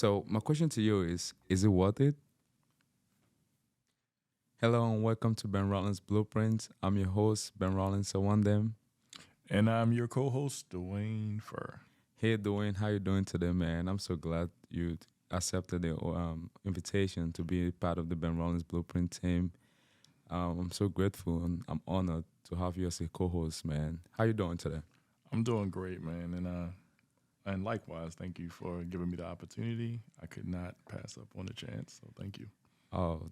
So my question to you is it worth it? Hello and welcome to Benrolins Blueprint. I'm your host, Benrolins, so one them. And I'm your co-host, Dwayne Fur. Hey Dwayne, how you doing today, man? I'm so glad you accepted the invitation to be part of the Benrolins Blueprint team. I'm so grateful and I'm honored to have you as a co-host, man. How you doing today? I'm doing great, man, and likewise, thank you for giving me the opportunity. I could not pass up on the chance, so thank you. Oh,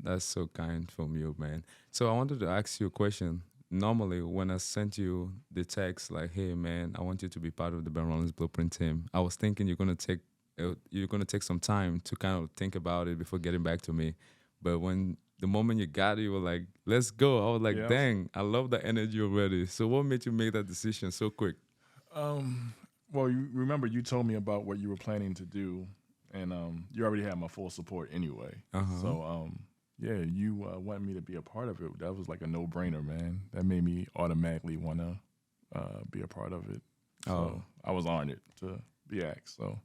that's so kind from you, man. So I wanted to ask you a question. Normally, when I sent you the text like, "Hey, man, I want you to be part of the Ben Rollins Blueprint team," I was thinking you're gonna take some time to kind of think about it before getting back to me. But when the moment you got it, you were like, "Let's go!" I was like, Yeah. "Dang, I love the energy already." So, what made you make that decision so quick? Um. Well, you remember you told me about what you were planning to do, and you already had my full support anyway. Uh huh. So yeah, you wanted me to be a part of it. That was like a no-brainer, man. That made me automatically want to be a part of it. Oh, So I was on it to be asked. So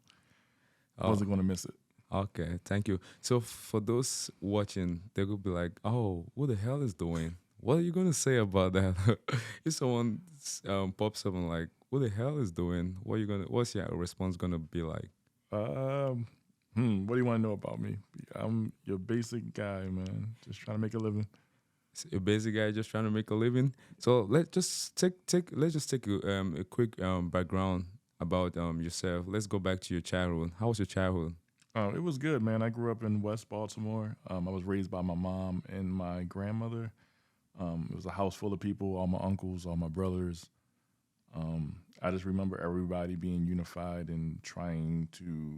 I oh. wasn't going to miss it. Okay, thank you. So for those watching, they could be like, "Oh, who the hell is doing? What are you gonna say about that?" If someone pops up and like, "Who the hell is doing?" What's your response gonna be like? Um, what do you want to know about me? I'm your basic guy, man. Just trying to make a living. A basic guy just trying to make a living. So let's just take a quick background about yourself. Let's go back to your childhood. How was your childhood? It was good, man. I grew up in West Baltimore. I was raised by my mom and my grandmother. It was a house full of people, all my uncles, all my brothers. I just remember everybody being unified and trying to,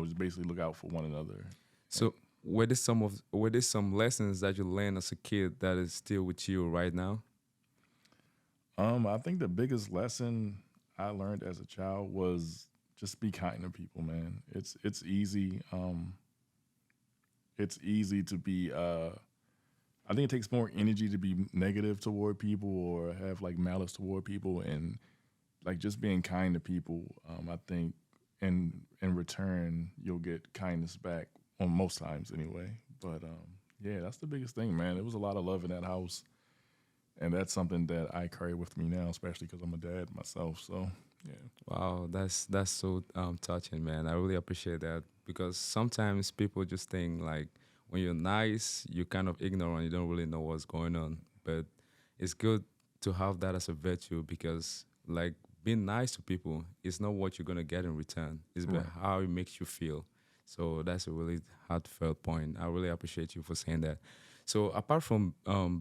just basically look out for one another. And So were there some lessons that you learned as a kid that is still with you right now? I think the biggest lesson I learned as a child was just be kind to people, man. It's easy. It's easy to be. I think it takes more energy to be negative toward people or have like malice toward people, and like just being kind to people. I think in return you'll get kindness back on most times anyway. But yeah, that's the biggest thing, man. There was a lot of love in that house, and that's something that I carry with me now, especially because I'm a dad myself. So yeah. Wow, that's so touching, man. I really appreciate that because sometimes people just think like when you're nice, you're kind of ignorant, you don't really know what's going on. But it's good to have that as a virtue because like being nice to people is not what you're gonna get in return. It's about Right. how it makes you feel. So that's a really heartfelt point. I really appreciate you for saying that. So apart from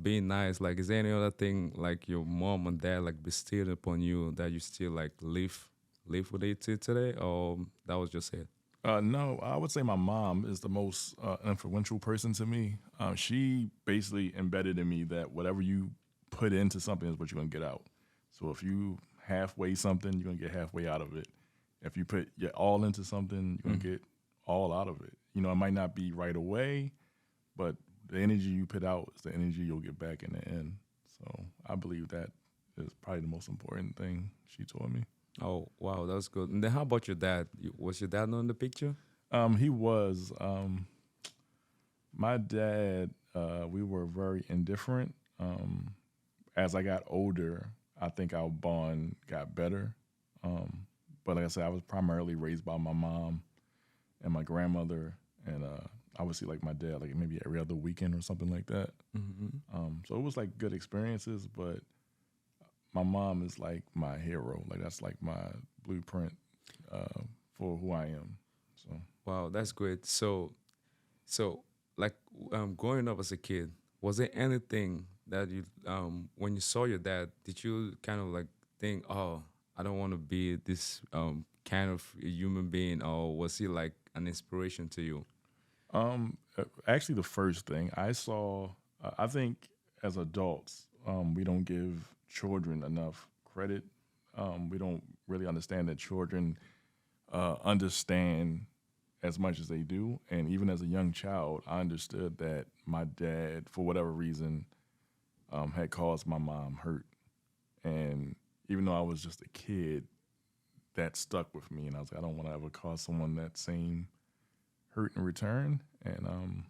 being nice, like is there any other thing like your mom and dad like bestowed upon you that you still like live with it till today, or that was just it? No, I would say my mom is the most influential person to me. She basically embedded in me that whatever you put into something is what you're gonna get out. So if you halfway something, you're gonna get halfway out of it. If you put your all into something, you're Mm. gonna get all out of it. It might not be right away, but the energy you put out is the energy you'll get back in the end. So I believe that is probably the most important thing she taught me. Oh wow, that's good. And then how about your dad? Was your dad not in the picture? He was. My dad, we were very indifferent. As I got older, I think our bond got better. Um, but like I said, I was primarily raised by my mom and my grandmother, and obviously like my dad, like maybe every other weekend or something like that. Hmm. So it was like good experiences, but my mom is like my hero. Like that's like my blueprint uh, for who I am. So Wow, that's great. So like growing up as a kid, was there anything that you when you saw your dad, did you kind of like think, oh, I don't want to be this kind of human being, or was he like an inspiration to you? Actually, the first thing I saw, I think as adults, we don't give children enough credit. We don't really understand that children understand as much as they do. And even as a young child, I understood that my dad, for whatever reason, had caused my mom hurt. And even though I was just a kid, that stuck with me. And I was like, I don't want to ever cause someone that same. hurt in return. And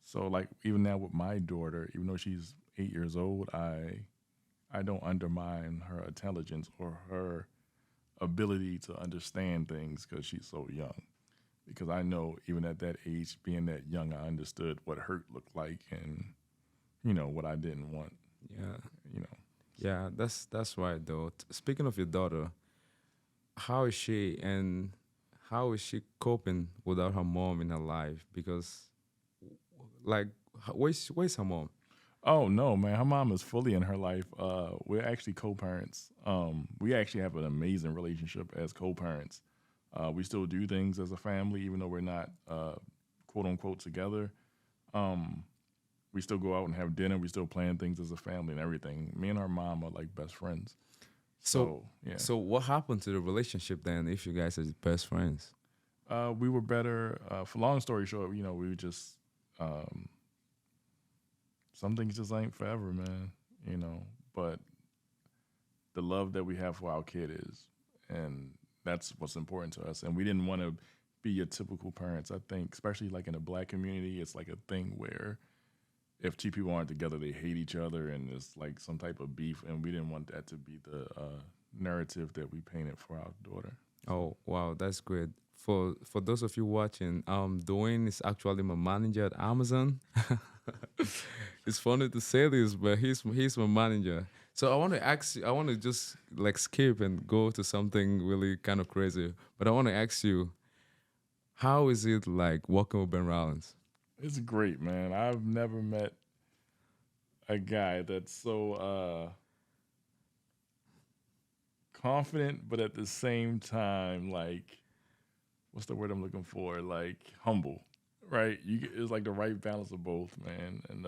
so like even now with my daughter, even though she's 8 years old, I don't undermine her intelligence or her ability to understand things because she's so young. Because I know even at that age, being that young, I understood what hurt looked like and what I didn't want. Yeah, You know, yeah, that's right though. Speaking of your daughter, how is she and how is she coping without her mom in her life? Because like, where's her mom? oh no, man, her mom is fully in her life. We're actually co-parents. We actually have an amazing relationship as co-parents. We still do things as a family, even though we're not quote unquote together. Um, we still go out and have dinner. We still plan things as a family and everything. Me and our mom are like best friends. So, So yeah, so what happened to the relationship then? If you guys are best friends? we were better. For long story short, we were just um, some things just ain't forever, man. You know, but the love that we have for our kid is, and that's what's important to us. And we didn't want to be your typical parents. I think, especially like in the black community, it's like a thing where if two people aren't together, they hate each other, and it's like some type of beef. And we didn't want that to be the narrative that we painted for our daughter. So, Oh wow, that's great. For those of you watching, Dwayne is actually my manager at Amazon. It's funny to say this, but he's my manager. So I want to ask you. I want to just like skip and go to something really kind of crazy. But I want to ask you, how is it like working with Ben Rollins? it's great, man. I've never met a guy that's so confident, but at the same time, like, what's the word I'm looking for? Like humble, right? It's like the right balance of both, man. And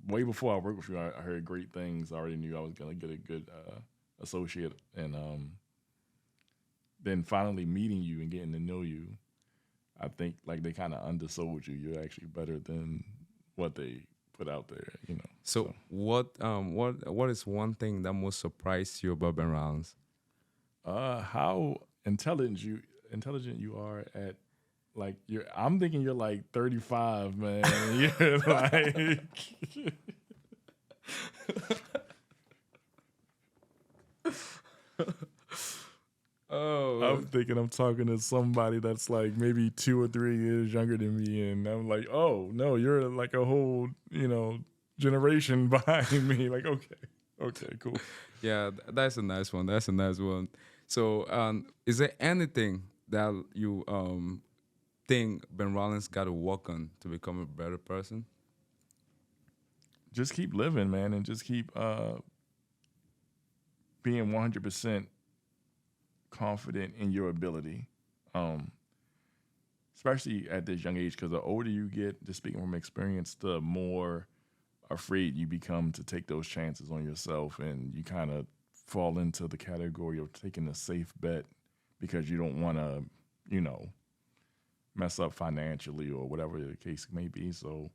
way before I worked with you, I heard great things. I already knew I was gonna get a good associate, and then finally meeting you and getting to know you, I think like they kind of undersold you. You're actually better than what they put out there, So So what is one thing that most surprised you about Ben Rollins? how intelligent you are at like you're. I'm thinking you're like 35, man. And you're like Oh, I'm thinking I'm talking to somebody that's like maybe 2 or 3 years younger than me, and I'm like, oh no, you're like a whole generation behind me. Like, okay, cool. yeah, that's a nice one. That's a nice one. So, is there anything that you think Ben Rollins got to work on to become a better person? Just keep living, man, and just keep being 100% confident in your ability. Um, Especially at this young age, because the older you get, just speaking from experience, the more afraid you become to take those chances on yourself, and you kind of fall into the category of taking a safe bet because you don't want to, you know, mess up financially or whatever the case may be. So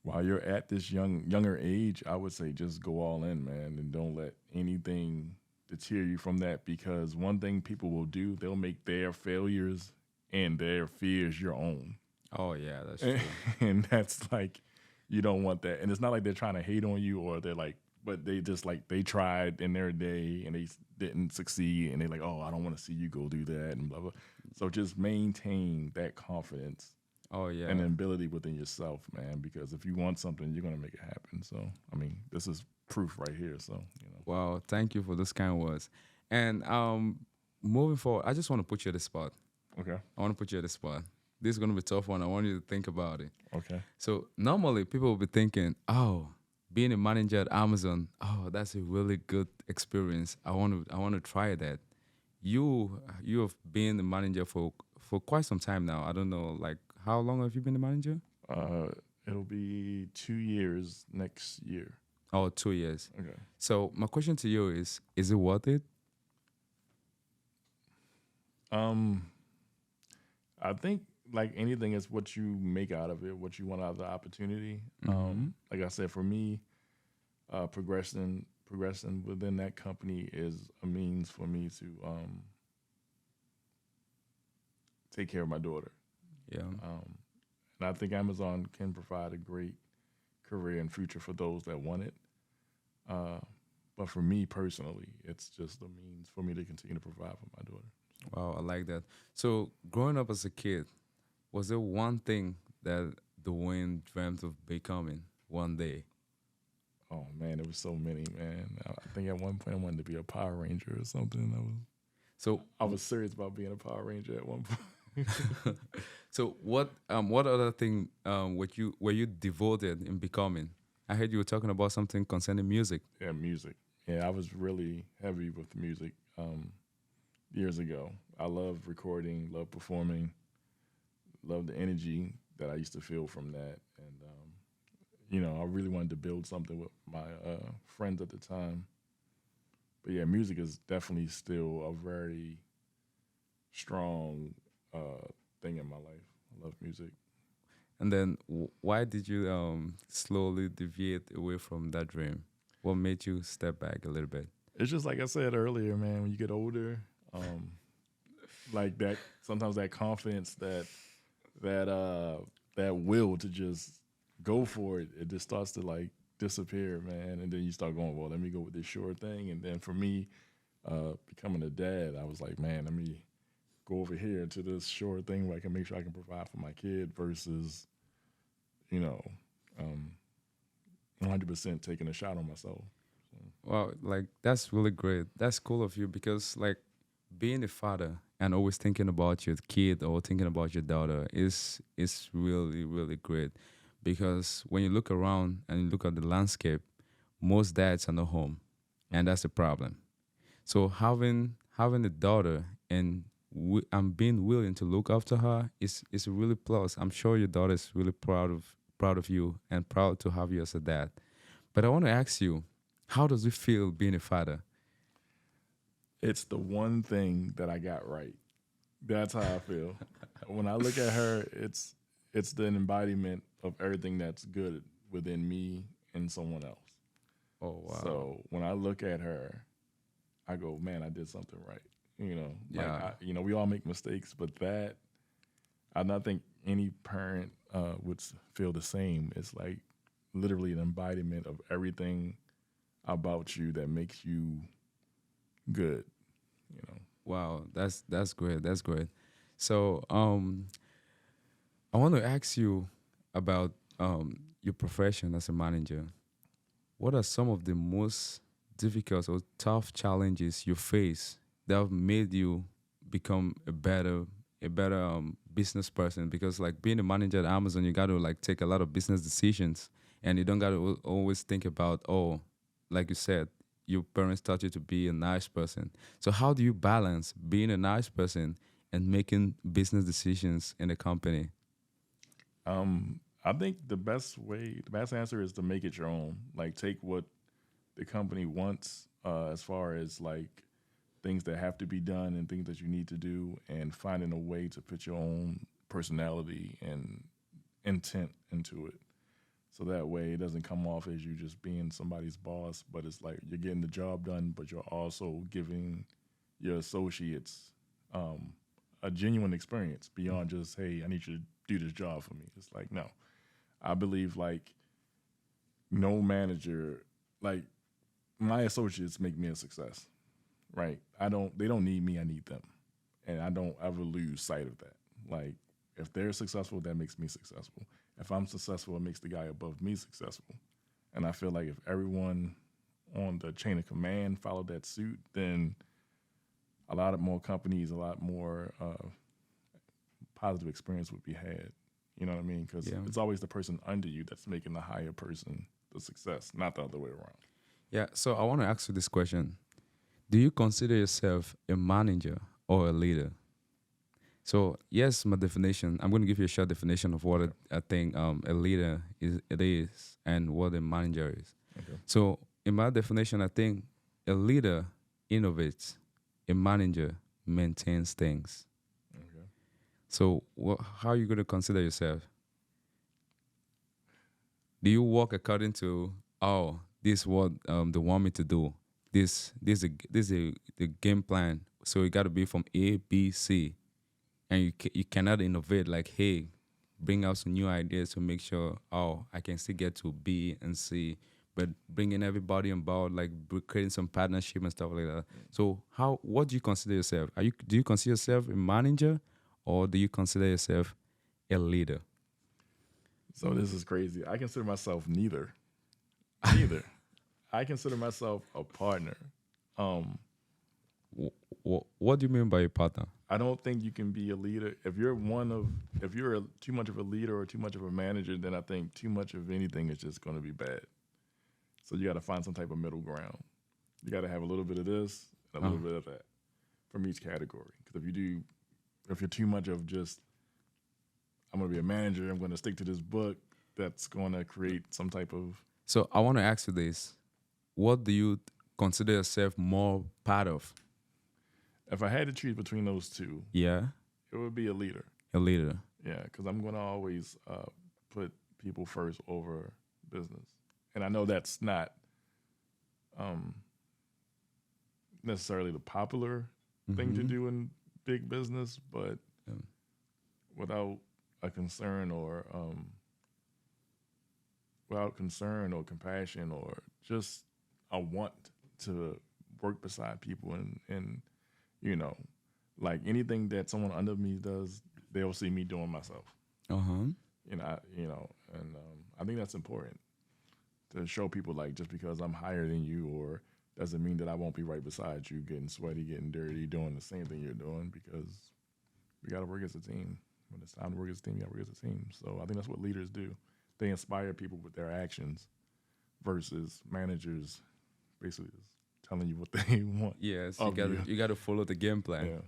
while you're at this younger age, I would say just go all in, man, and don't let anything deter you from that. Because one thing people will do, they'll make their failures and their fears your own, Oh yeah, that's true. and that's like you don't want that. And it's not like they're trying to hate on you or they're like, but they just like they tried in their day and they didn't succeed, and they're like, oh, I don't want to see you go do that and blah blah. So just maintain that confidence Oh and yeah. an ability within yourself, man. Because if you want something, you're gonna make it happen. So I mean, this is proof right here. So Wow, thank you for those kind words. And moving forward, I just want to put you at the spot. okay, I want to put you at the spot. This is gonna be a tough one. I want you to think about it. okay. So normally people will be thinking, "Oh, being a manager at Amazon, oh, that's a really good experience. I want to try that." You have been the manager for quite some time now. I don't know, like how long have you been the manager? Uh, it'll be 2 years next year. Oh, 2 years. Okay. So my question to you is it worth it? Um, I think like anything is what you make out of it, what you want out of the opportunity. Mm-hmm. Like I said, for me, progressing within that company is a means for me to take care of my daughter. Yeah. Um, and I think Amazon can provide a great career and future for those that want it. Uh, but for me personally, it's just a means for me to continue to provide for my daughter. Wow, I like that. So, growing up as a kid, was there one thing that Dwayne dreamt of becoming one day? Oh man, there was so many, man. I think at one point I wanted to be a Power Ranger or something. So, I was serious about being a Power Ranger at one point. so what other thing were you devoted in becoming? I heard you were talking about something concerning music. Yeah, music. Yeah, I was really heavy with music years ago. I love recording, love performing, love the energy that I used to feel from that, and I really wanted to build something with my friends at the time. But yeah, music is definitely still a very strong thing in my life. I love music. And then why did you slowly deviate away from that dream? What made you step back a little bit? It's just like I said earlier, man. When you get older, um, like that, sometimes that confidence, that will to just go for it, it just starts to like disappear, man. And then you start going, well, let me go with this sure thing. And then for me, becoming a dad, I was like, man, let me go over here to this sure thing where I can make sure I can provide for my kid versus, you know, um, 100% taking a shot on myself. Wow, like that's really great. That's cool of you because like being a father and always thinking about your kid or thinking about your daughter is really really great because when you look around and you look at the landscape, most dads are not home, and that's a problem. So having a daughter and I'm being willing to look after her is a really plus. I'm sure your daughter is really proud of you and proud to have you as a dad. But I want to ask you, how does it feel being a father? It's the one thing that I got right. That's how I feel. When I look at her, it's the embodiment of everything that's good within me and someone else. Oh wow. So when I look at her, I go, man, I did something right. Yeah. We all make mistakes, but that I don't think any parent would feel the same. It's like literally an embodiment of everything about you that makes you good. You know, Wow, that's great. That's great. So I want to ask you about your profession as a manager. What are some of the most difficult or tough challenges you face that have made you become a better business person? Because like being a manager at Amazon, you got to like take a lot of business decisions, and you don't got to always think about, oh, like you said, your parents taught you to be a nice person. So how do you balance being a nice person and making business decisions in a company? I think the best answer is to make it your own. Like take what the company wants as far as like things that have to be done and things that you need to do, and finding a way to put your own personality and intent into it. So that way it doesn't come off as you just being somebody's boss, but it's like you're getting the job done, but you're also giving your associates um, a genuine experience beyond just, hey, I need you to do this job for me. It's like, no. I believe like no manager, like my associates make me a success, right? They don't need me, I need them. And I don't ever lose sight of that. Like if they're successful, that makes me successful. If I'm successful, it makes the guy above me successful. And I feel like if everyone on the chain of command followed that suit, then a lot of more companies, a lot more positive experience would be had. You know what I mean? Because Yeah. it's always the person under you that's making the higher person the success, not the other way around. Yeah. So I want to ask you this question. Do you consider yourself a manager or a leader? So yes, my definition. I'm going to give you a short definition of what Okay. I think a leader is and what a manager is. Okay. So in my definition, I think a leader innovates, a manager maintains things. Okay. So how are you going to consider yourself? Do you work according to, oh, this is what they want me to do? This is the game plan. So it got to be from A, B, C. and you cannot innovate like, hey, bring out some new ideas to make sure, oh, I can still get to B and C, but bringing everybody on board, like creating some partnership and stuff like that. So what do you consider yourself? Do you consider yourself a manager, or do you consider yourself a leader? So this is crazy. I consider myself neither. Neither. I consider myself a partner. Um, What do you mean by a partner? I don't think you can be a leader if you're too much of a leader or too much of a manager. Then I think too much of anything is just going to be bad. So you got to find some type of middle ground. You got to have a little bit of this and a Oh, little bit of that from each category. Because if you're too much of just, I'm going to be a manager, I'm going to stick to this book, that's going to create some type of. so I want to ask you this: what do you consider yourself more part of? If I had to choose between those two, Yeah, it would be a leader. a leader. Yeah, because I'm going to always put people first over business, and I know that's not um, necessarily the popular thing to Mhm. do in big business, but Yeah. without a concern or without concern or compassion or just a want to work beside people and you know, like anything that someone under me does, they'll see me doing myself. Uh-huh. And I think that's important to show people like just because I'm higher than you or doesn't mean that I won't be right beside you, getting sweaty, getting dirty, doing the same thing you're doing because we got to work as a team. When it's time to work as a team, you got to work as a team. So I think that's what leaders do. They inspire people with their actions versus managers basically just telling you what they want Yes, of you. you gotta follow the game plan. Yeah.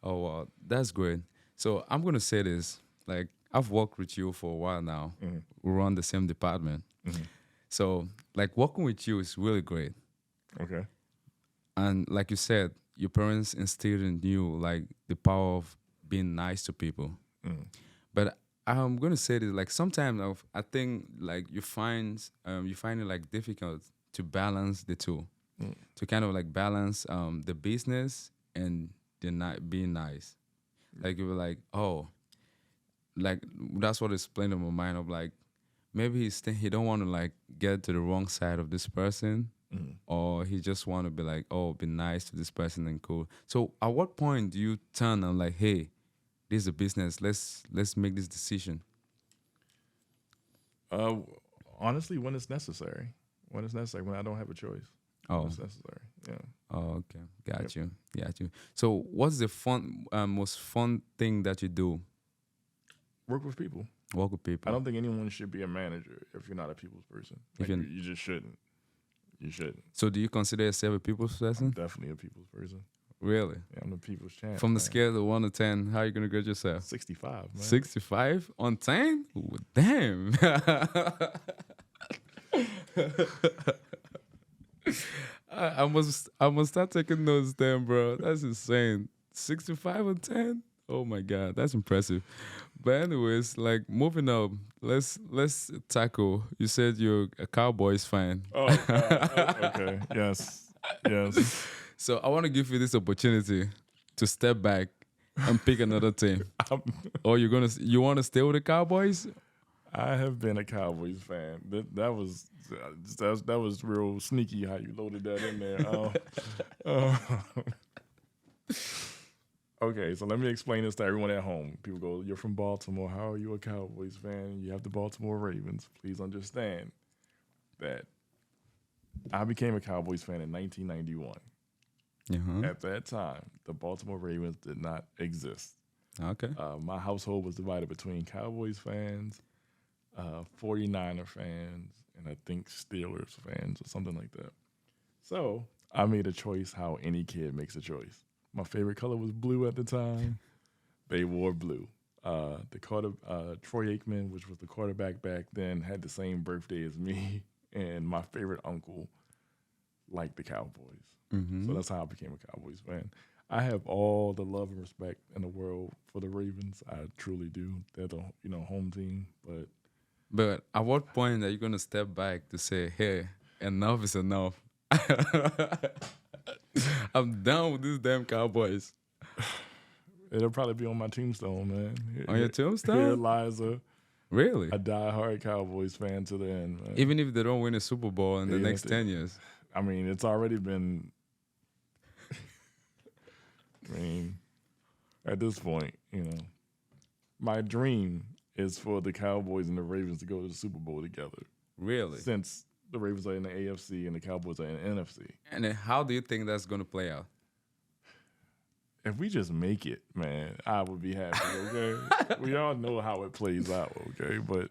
Oh wow, that's great. So I'm gonna say this: like I've worked with you for a while now. Mhm. We run the same department, Mhm. so like working with you is really great. Okay. And like you said, your parents instilled in you like the power of being nice to people. Mhm. But I'm gonna say this: like sometimes I think like you find it like difficult to balance the two, Mhm. to kind of like balance the business and the being nice. Like you were like, oh, like that's what is playing in my mind of like maybe he don't want to like get to the wrong side of this person, Mhm. or he just want to be like, oh, be nice to this person and cool. So at what point do you turn and like, hey, this is a business. Let's make this decision. Uh, Honestly, when it's necessary. When it's necessary, when I don't have a choice. When Oh, it's necessary. Yeah. oh, okay, Yep. got you. So what's the most fun thing that you do? Work with people. Work with I people. don't think anyone should be a manager if you're not a people's person. If Like you you just shouldn't. You shouldn't. so, do you consider yourself a people's I'm person? definitely a people's person. Really? Yeah, I'm the people's champ, From the man. scale of 1 to 10, how are you gonna grade yourself? 65, man. 65 on 10? Ooh, damn. I must start taking notes then, bro. That's insane. 65 on 10? Oh my god, that's impressive. But anyways, like moving up, let's tackle. You said you're a Cowboys fan. Oh God. Oh, okay. Yes. Yes. So I want to give you this opportunity to step back and pick another team. I'm, Or you want to stay with the Cowboys? I have been a Cowboys fan. That was real sneaky how you loaded that in there. Uh, okay, so let me explain this to everyone at home. People go, "You're from Baltimore. How are you a Cowboys fan? You have the Baltimore Ravens." Please understand that I became a Cowboys fan in 1991. Uh-huh. At that time, the Baltimore Ravens did not exist. Okay. My household was divided between Cowboys fans, 49er fans, and I think Steelers fans or something like that. So I made a choice how any kid makes a choice. My favorite color was blue at the time. They wore blue. Troy Aikman, which was the quarterback back then, had the same birthday as me, and my favorite uncle liked the Cowboys. So Mm-hmm. that's how I became a Cowboys fan. I have all the love and respect in the world for the Ravens. I truly do. They're the home team, but But at what point are you gonna step back to say, "Hey, enough is enough. I'm done with these damn Cowboys." It'll probably be on my tombstone, man. On your Here tombstone? lies Really? a diehard Cowboys fan to the end, man. Even if they don't win a Super Bowl in the Even next if they, 10 years. I mean, it's already been. I mean, at this point, my dream is for the Cowboys and the Ravens to go to the Super Bowl together. Really? Since the Ravens are in the AFC and the Cowboys are in the NFC. And then how do you think that's going to play out? If we just make it, man, I would be happy. Okay, we all know how it plays out. Okay, but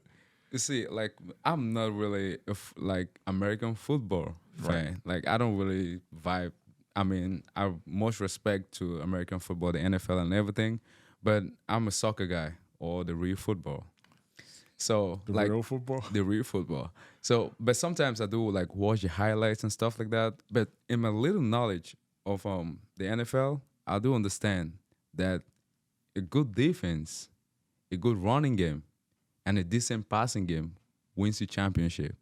You see, like I'm not really like American football fan. Like I don't really vibe. I mean, I have much respect to American football, the NFL, and everything, but I'm a soccer guy or the real football. So the like real football. the real football. So, but sometimes I do like watch the highlights and stuff like that. But in my little knowledge of the NFL, I do understand that a good defense, a good running game, and a decent passing game wins you championship.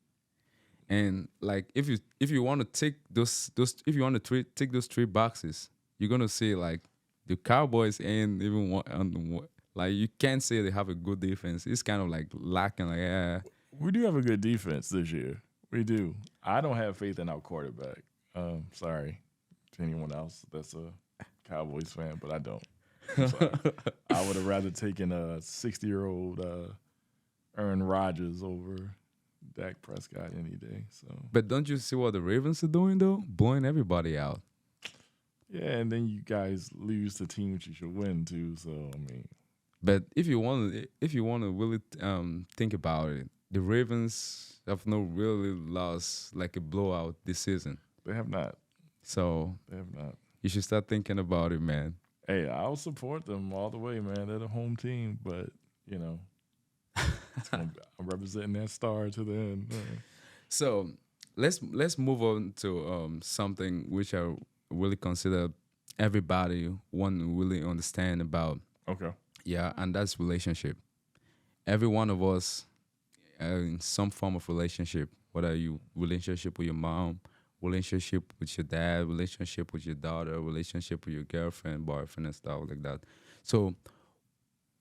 And like if you want to tick those if you want to tick those three boxes, you're gonna see like the Cowboys ain't even like you can't say they have a good defense. It's kind of like lacking. Like We do have a good defense this year. We do. I don't have faith in our quarterback. Sorry to anyone else that's a Cowboys fan, but I don't. I'm sorry. I would have rather taken a 60-year-old Aaron Rodgers over Dak Prescott any day. So But don't you see what the Ravens are doing though? Blowing everybody out. yeah, and then you guys lose to teams you should win too. So I mean, But if you want to really think about it, the Ravens have not really lost like a blowout this season. they have not. So They have not. you should start thinking about it, man. Hey, I'll support them all the way, man. They're the home team, but I'm representing that star to the end. So let's move on to something which I really consider everybody want to really understand about. Okay. Yeah, and that's relationship. Every one of us in some form of relationship, whether you relationship with your mom, relationship with your dad, relationship with your daughter, relationship with your girlfriend, boyfriend, and stuff like that. So,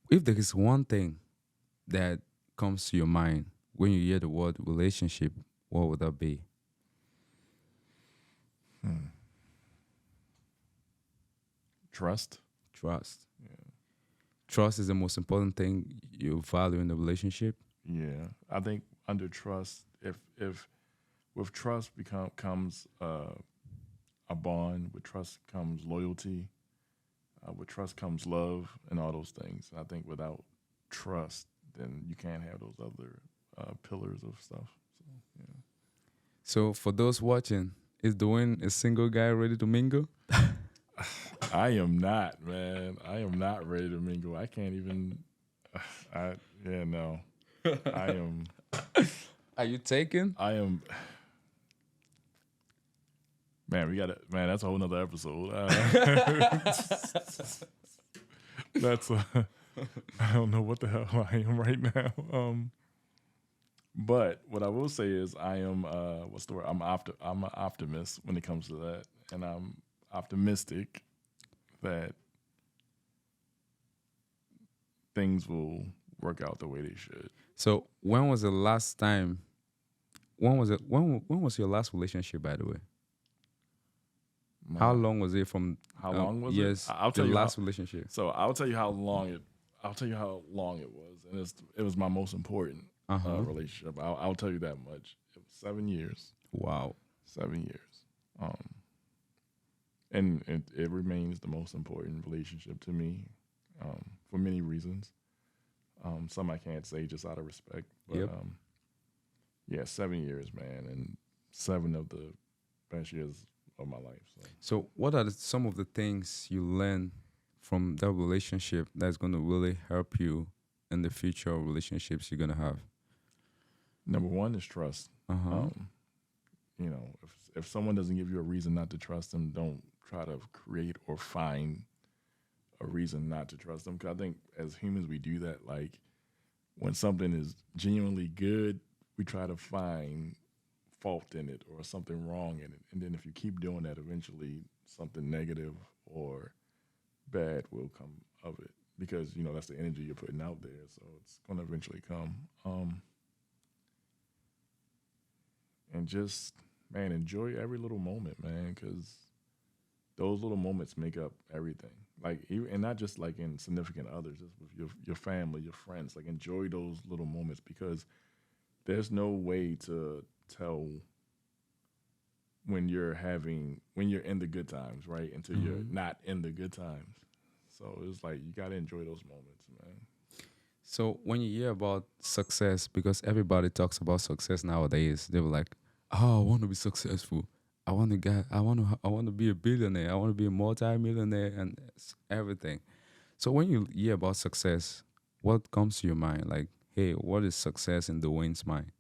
if there is one thing that comes to your mind when you hear the word relationship, what would that be? Trust. Trust. Trust is the most important thing you value in the relationship. Yeah, I think under trust, if with trust comes a bond. With trust comes loyalty. With trust comes love and all those things. I think without trust, then you can't have those other pillars of stuff. So yeah. So, for those watching, is Dwayne a single guy ready to mingle? I am not, man. I am not ready to mingle. I can't even. No. I am. Are you taken? I am. Man, we got it. Man, that's a whole nother episode. That's. I don't know what the hell I am right now. But what I will say is I am. What's the word? I'm an optimist when it comes to that, and I'm optimistic that things will work out the way they should. So, when was the last time? When was it? When was your last relationship, by the way? How long was it from? How long was it? Yes, I'll tell the you last relationship. So I'll tell you how long it. I'll tell you how long it was, and it was my most important relationship. I'll tell you that much. It was 7 years. Wow. 7 years. And it remains the most important relationship to me, for many reasons. Some I can't say just out of respect, but Yep. yeah, 7 years, man, and 7 of the best years of my life. So, what are some of the things you learn from that relationship that's going to really help you in the future relationships you're going to have? Number one is trust. Uh-huh. If someone doesn't give you a reason not to trust them, don't try to create or find a reason not to trust them. Because I think as humans, we do that. Like when something is genuinely good, we try to find fault in it or something wrong in it. And then if you keep doing that, eventually something negative or bad will come of it because that's the energy you're putting out there. So it's gonna eventually come. And just man, enjoy every little moment, man, because those little moments make up everything. Like even, and not just like in significant others, just with your family, your friends. Like enjoy those little moments because there's no way to tell when you're in the good times, right? Until you're Hmm. not in the good times. So it's like you gotta enjoy those moments, man. So when you hear about success, because everybody talks about success nowadays, they were like, "Oh, I want to be successful. I want to be a billionaire. I want to be a multi-millionaire and everything." So when you hear about success, what comes to your mind? Like, hey, what is success in Dwayne's mind?